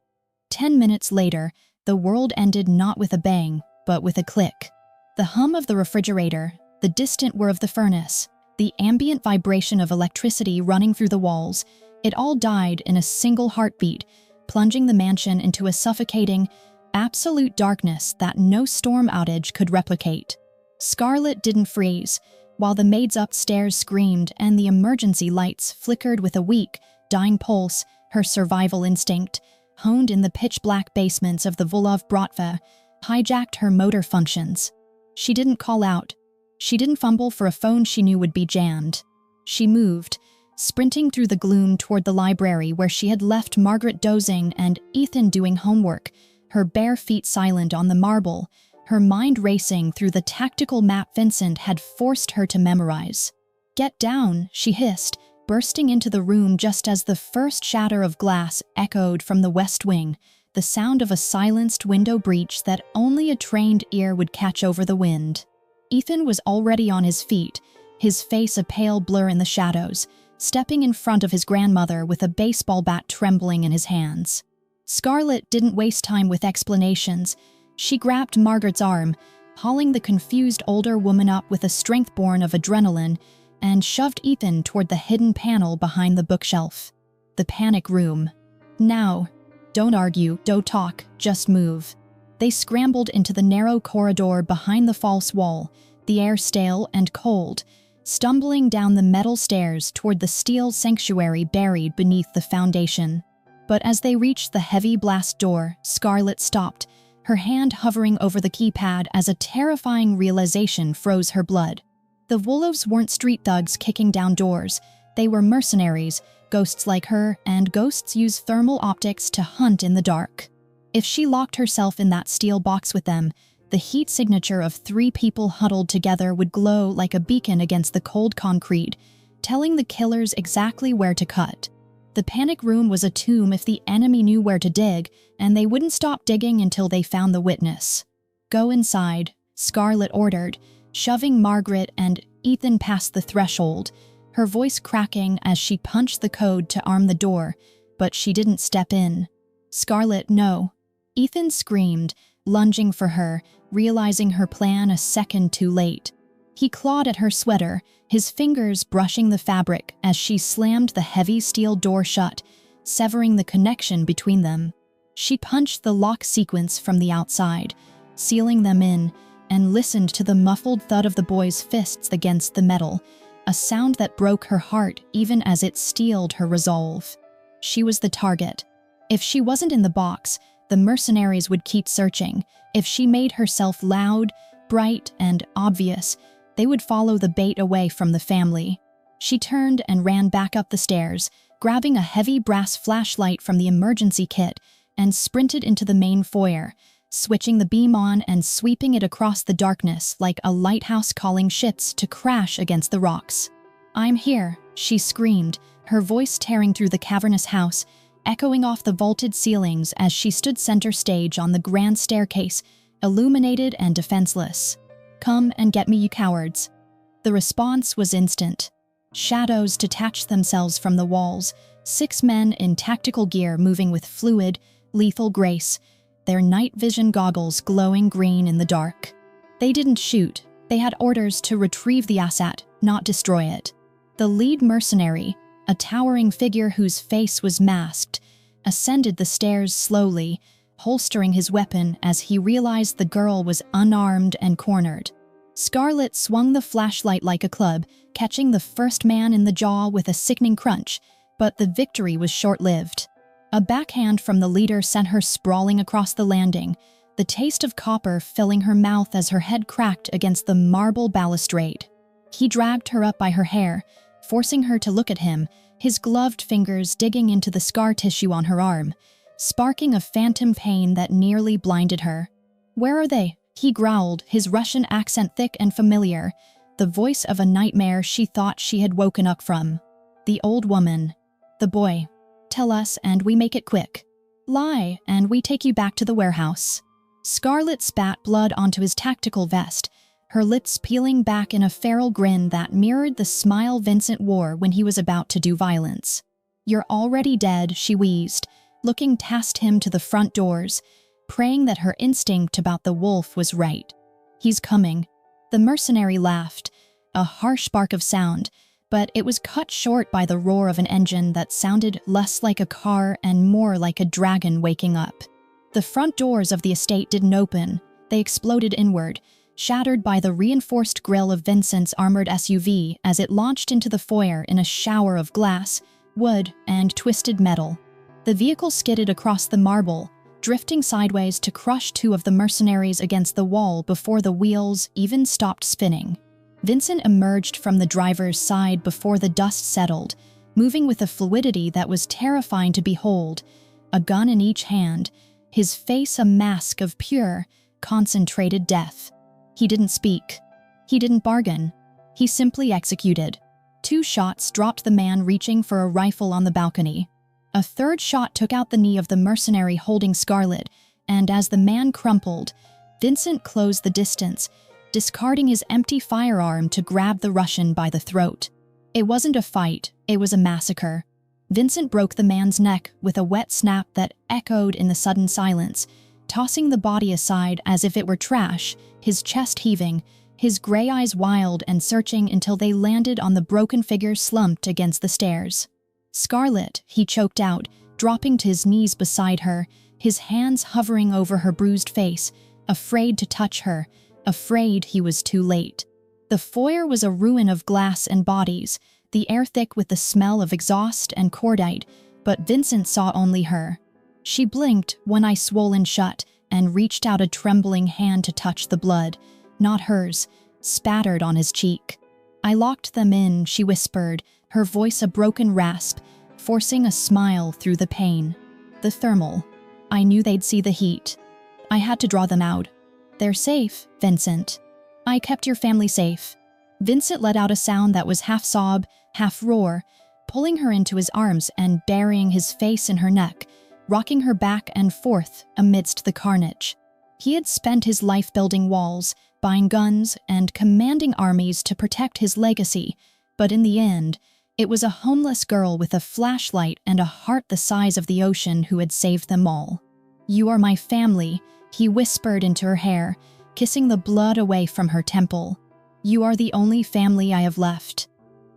10 minutes later, the world ended not with a bang, but with a click. The hum of the refrigerator, the distant whir of the furnace, the ambient vibration of electricity running through the walls, it all died in a single heartbeat, plunging the mansion into a suffocating, absolute darkness that no storm outage could replicate. Scarlett didn't freeze, while the maids upstairs screamed and the emergency lights flickered with a weak, dying pulse. Her survival instinct, honed in the pitch-black basements of the Volov Bratva, hijacked her motor functions. She didn't call out. She didn't fumble for a phone she knew would be jammed. She moved, sprinting through the gloom toward the library where she had left Margaret dozing and Ethan doing homework, her bare feet silent on the marble, her mind racing through the tactical map Vincent had forced her to memorize. "Get down," she hissed, bursting into the room just as the first shatter of glass echoed from the west wing, the sound of a silenced window breach that only a trained ear would catch over the wind. Ethan was already on his feet, his face a pale blur in the shadows, stepping in front of his grandmother with a baseball bat trembling in his hands. Scarlett didn't waste time with explanations. She grabbed Margaret's arm, hauling the confused older woman up with a strength born of adrenaline, and shoved Ethan toward the hidden panel behind the bookshelf. The panic room. Now. Don't argue, don't talk, just move. They scrambled into the narrow corridor behind the false wall, the air stale and cold, stumbling down the metal stairs toward the steel sanctuary buried beneath the foundation. But as they reached the heavy blast door, Scarlet stopped, her hand hovering over the keypad as a terrifying realization froze her blood. The Wolves weren't street thugs kicking down doors. They were mercenaries, ghosts like her, and ghosts use thermal optics to hunt in the dark. If she locked herself in that steel box with them, the heat signature of 3 people huddled together would glow like a beacon against the cold concrete, telling the killers exactly where to cut. The panic room was a tomb if the enemy knew where to dig, and they wouldn't stop digging until they found the witness. Go inside, Scarlet ordered, shoving Margaret and Ethan past the threshold, her voice cracking as she punched the code to arm the door, but she didn't step in. Scarlet, no. Ethan screamed, lunging for her, realizing her plan a second too late. He clawed at her sweater, his fingers brushing the fabric as she slammed the heavy steel door shut, severing the connection between them. She punched the lock sequence from the outside, sealing them in, and listened to the muffled thud of the boy's fists against the metal, a sound that broke her heart even as it steeled her resolve. She was the target. If she wasn't in the box, the mercenaries would keep searching. If she made herself loud, bright, and obvious, they would follow the bait away from the family. She turned and ran back up the stairs, grabbing a heavy brass flashlight from the emergency kit, and sprinted into the main foyer, switching the beam on and sweeping it across the darkness like a lighthouse calling ships to crash against the rocks. "I'm here," she screamed, her voice tearing through the cavernous house, echoing off the vaulted ceilings as she stood center stage on the grand staircase, illuminated and defenseless. "Come and get me, you cowards." The response was instant. Shadows detached themselves from the walls, 6 men in tactical gear moving with fluid, lethal grace, their night vision goggles glowing green in the dark. They didn't shoot. They had orders to retrieve the asset, not destroy it. The lead mercenary, a towering figure whose face was masked, ascended the stairs slowly, holstering his weapon as he realized the girl was unarmed and cornered. Scarlet swung the flashlight like a club, catching the first man in the jaw with a sickening crunch, but the victory was short-lived. A backhand from the leader sent her sprawling across the landing, the taste of copper filling her mouth as her head cracked against the marble balustrade. He dragged her up by her hair, forcing her to look at him, his gloved fingers digging into the scar tissue on her arm, sparking a phantom pain that nearly blinded her. "Where are they?" he growled, his Russian accent thick and familiar, the voice of a nightmare she thought she had woken up from. "The old woman. The boy. Tell us and we make it quick. Lie and we take you back to the warehouse." Scarlet spat blood onto his tactical vest, her lips peeling back in a feral grin that mirrored the smile Vincent wore when he was about to do violence. "You're already dead," she wheezed, looking past him to the front doors, praying that her instinct about the wolf was right. "He's coming." The mercenary laughed, a harsh bark of sound, but it was cut short by the roar of an engine that sounded less like a car and more like a dragon waking up. The front doors of the estate didn't open. They exploded inward, shattered by the reinforced grille of Vincent's armored SUV as it launched into the foyer in a shower of glass, wood, and twisted metal. The vehicle skidded across the marble, drifting sideways to crush 2 of the mercenaries against the wall before the wheels even stopped spinning. Vincent emerged from the driver's side before the dust settled, moving with a fluidity that was terrifying to behold, a gun in each hand, his face a mask of pure, concentrated death. He didn't speak. He didn't bargain. He simply executed. 2 shots dropped the man reaching for a rifle on the balcony. A 3rd shot took out the knee of the mercenary holding Scarlet, and as the man crumpled, Vincent closed the distance, discarding his empty firearm to grab the Russian by the throat. It wasn't a fight, it was a massacre. Vincent broke the man's neck with a wet snap that echoed in the sudden silence, tossing the body aside as if it were trash, his chest heaving, his gray eyes wild and searching until they landed on the broken figure slumped against the stairs. "Scarlet," he choked out, dropping to his knees beside her, his hands hovering over her bruised face, afraid to touch her, afraid he was too late. The foyer was a ruin of glass and bodies, the air thick with the smell of exhaust and cordite, but Vincent saw only her. She blinked, one eye swollen shut, and reached out a trembling hand to touch the blood, not hers, spattered on his cheek. "I locked them in," she whispered, her voice a broken rasp, forcing a smile through the pain. "The thermal. I knew they'd see the heat. I had to draw them out. They're safe, Vincent. I kept your family safe." Vincent let out a sound that was half sob, half roar, pulling her into his arms and burying his face in her neck, rocking her back and forth amidst the carnage. He had spent his life building walls, buying guns, and commanding armies to protect his legacy, but in the end, it was a homeless girl with a flashlight and a heart the size of the ocean who had saved them all. "You are my family," he whispered into her hair, kissing the blood away from her temple. "You are the only family I have left."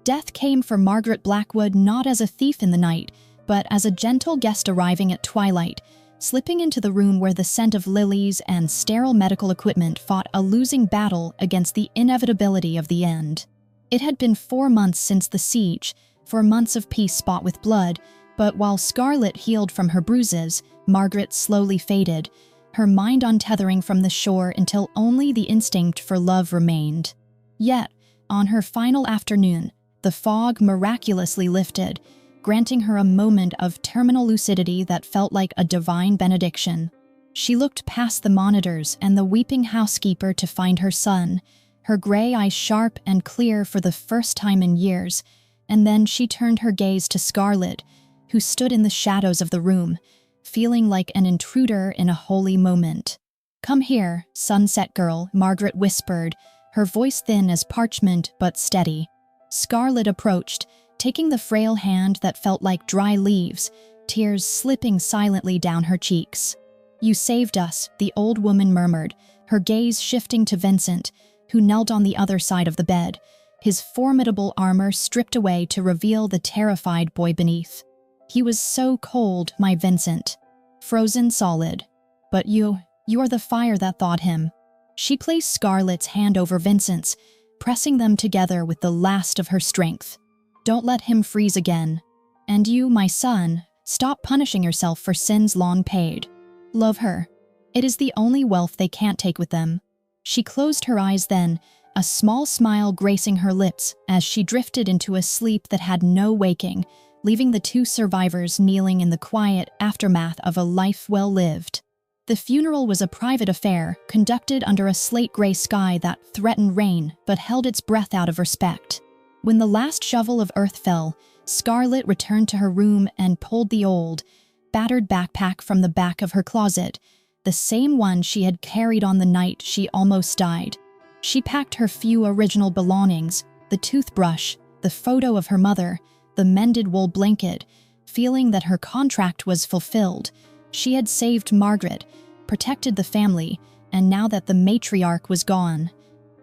Death came for Margaret Blackwood not as a thief in the night, but as a gentle guest arriving at twilight, slipping into the room where the scent of lilies and sterile medical equipment fought a losing battle against the inevitability of the end. It had been 4 months since the siege, 4 months of peace spot with blood, but while Scarlet healed from her bruises, Margaret slowly faded, her mind untethering from the shore until only the instinct for love remained. Yet, on her final afternoon, the fog miraculously lifted, granting her a moment of terminal lucidity that felt like a divine benediction. She looked past the monitors and the weeping housekeeper to find her son, her gray eyes sharp and clear for the first time in years, and then she turned her gaze to Scarlet, who stood in the shadows of the room, feeling like an intruder in a holy moment. "Come here, sunset girl," Margaret whispered, her voice thin as parchment but steady. Scarlet approached, taking the frail hand that felt like dry leaves, tears slipping silently down her cheeks. "You saved us," the old woman murmured, her gaze shifting to Vincent, who knelt on the other side of the bed, his formidable armor stripped away to reveal the terrified boy beneath. "He was so cold, my Vincent. Frozen solid. But you are the fire that thawed him." She placed Scarlet's hand over Vincent's, pressing them together with the last of her strength. "Don't let him freeze again. And you, my son, stop punishing yourself for sins long paid. Love her. It is the only wealth they can't take with them." She closed her eyes then, a small smile gracing her lips as she drifted into a sleep that had no waking, leaving the 2 survivors kneeling in the quiet aftermath of a life well lived. The funeral was a private affair, conducted under a slate-gray sky that threatened rain but held its breath out of respect. When the last shovel of earth fell, Scarlet returned to her room and pulled the old, battered backpack from the back of her closet, the same one she had carried on the night she almost died. She packed her few original belongings, the toothbrush, the photo of her mother, the mended wool blanket, feeling that her contract was fulfilled. She had saved Margaret, protected the family, and now that the matriarch was gone,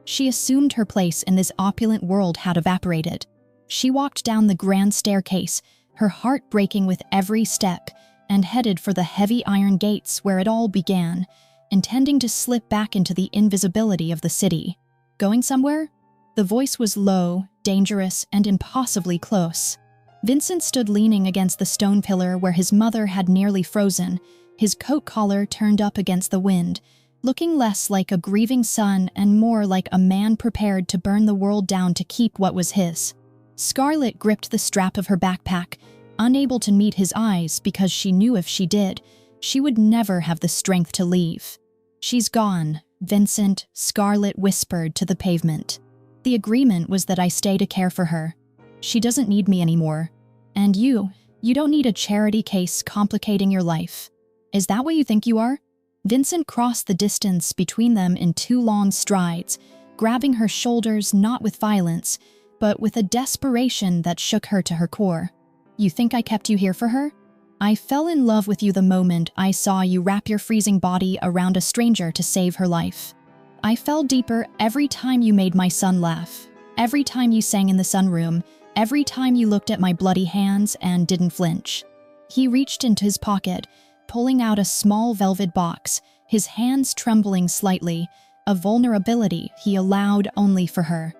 she assumed her place in this opulent world had evaporated. She walked down the grand staircase, her heart breaking with every step, and headed for the heavy iron gates where it all began, intending to slip back into the invisibility of the city. "Going somewhere?" The voice was low, dangerous, and impossibly close. Vincent stood leaning against the stone pillar where his mother had nearly frozen, his coat collar turned up against the wind, looking less like a grieving son and more like a man prepared to burn the world down to keep what was his. Scarlet gripped the strap of her backpack, unable to meet his eyes because she knew if she did, she would never have the strength to leave. "She's gone," Vincent, Scarlet whispered to the pavement. "The agreement was that I stay to care for her. She doesn't need me anymore. And you don't need a charity case complicating your life. Is that what you think you are?" Vincent crossed the distance between them in 2 long strides, grabbing her shoulders not with violence, but with a desperation that shook her to her core. "You think I kept you here for her? I fell in love with you the moment I saw you wrap your freezing body around a stranger to save her life. I fell deeper every time you made my son laugh, every time you sang in the sunroom, every time you looked at my bloody hands and didn't flinch." He reached into his pocket, pulling out a small velvet box, his hands trembling slightly, a vulnerability he allowed only for her.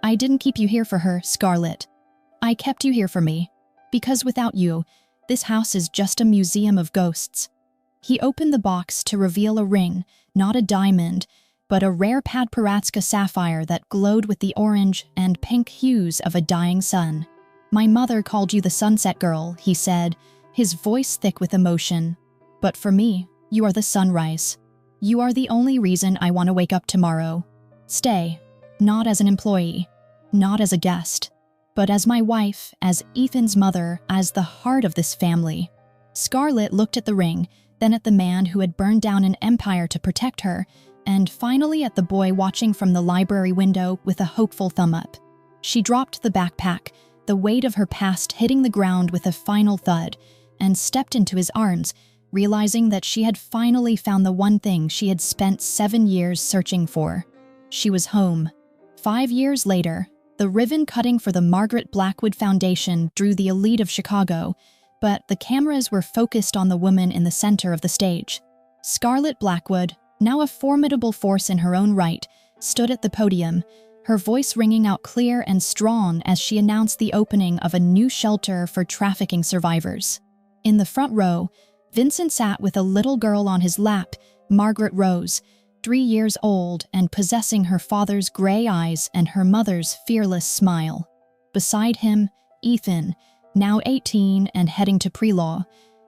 "I didn't keep you here for her, Scarlett. I kept you here for me. Because without you, this house is just a museum of ghosts." He opened the box to reveal a ring, not a diamond, but a rare Padparatska sapphire that glowed with the orange and pink hues of a dying sun. "My mother called you the sunset girl," he said, his voice thick with emotion. "But for me, you are the sunrise. You are the only reason I want to wake up tomorrow. Stay, not as an employee, not as a guest, but as my wife, as Ethan's mother, as the heart of this family." Scarlett looked at the ring, then at the man who had burned down an empire to protect her, and finally at the boy watching from the library window with a hopeful thumb up. She dropped the backpack, the weight of her past hitting the ground with a final thud, and stepped into his arms, realizing that she had finally found the one thing she had spent 7 years searching for. She was home. 5 years later, the ribbon cutting for the Margaret Blackwood Foundation drew the elite of Chicago, but the cameras were focused on the woman in the center of the stage. Scarlett Blackwood, now a formidable force in her own right, stood at the podium, her voice ringing out clear and strong as she announced the opening of a new shelter for trafficking survivors. In the front row, Vincent sat with a little girl on his lap, Margaret Rose, 3 years old and possessing her father's gray eyes and her mother's fearless smile. Beside him, Ethan, now 18 and heading to pre-law,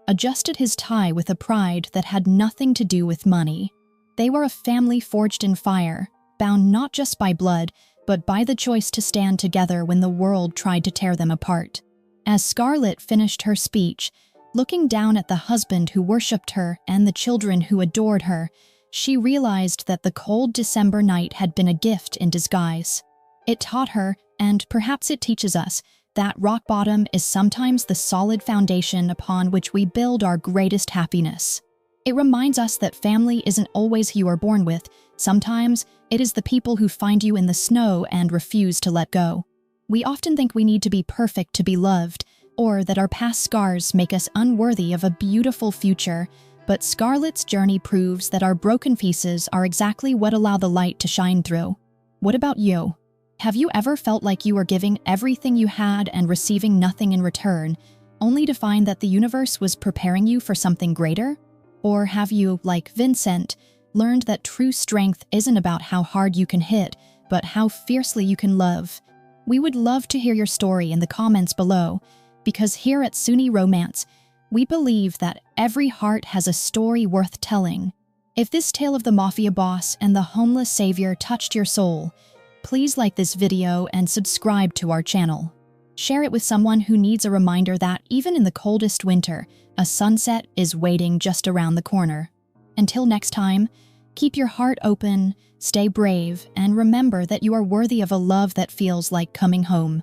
adjusted his tie with a pride that had nothing to do with money. They were a family forged in fire, bound not just by blood, but by the choice to stand together when the world tried to tear them apart. As Scarlett finished her speech, looking down at the husband who worshipped her and the children who adored her, she realized that the cold December night had been a gift in disguise. It taught her, and perhaps it teaches us, that rock bottom is sometimes the solid foundation upon which we build our greatest happiness. It reminds us that family isn't always who you are born with. Sometimes it is the people who find you in the snow and refuse to let go. We often think we need to be perfect to be loved, or that our past scars make us unworthy of a beautiful future, but Scarlett's journey proves that our broken pieces are exactly what allow the light to shine through. What about you? Have you ever felt like you were giving everything you had and receiving nothing in return, only to find that the universe was preparing you for something greater? Or have you, like Vincent, learned that true strength isn't about how hard you can hit, but how fiercely you can love? We would love to hear your story in the comments below, because here at Sunni Romance, we believe that every heart has a story worth telling. If this tale of the Mafia boss and the homeless savior touched your soul, please like this video and subscribe to our channel. Share it with someone who needs a reminder that even in the coldest winter, a sunset is waiting just around the corner. Until next time, keep your heart open, stay brave, and remember that you are worthy of a love that feels like coming home.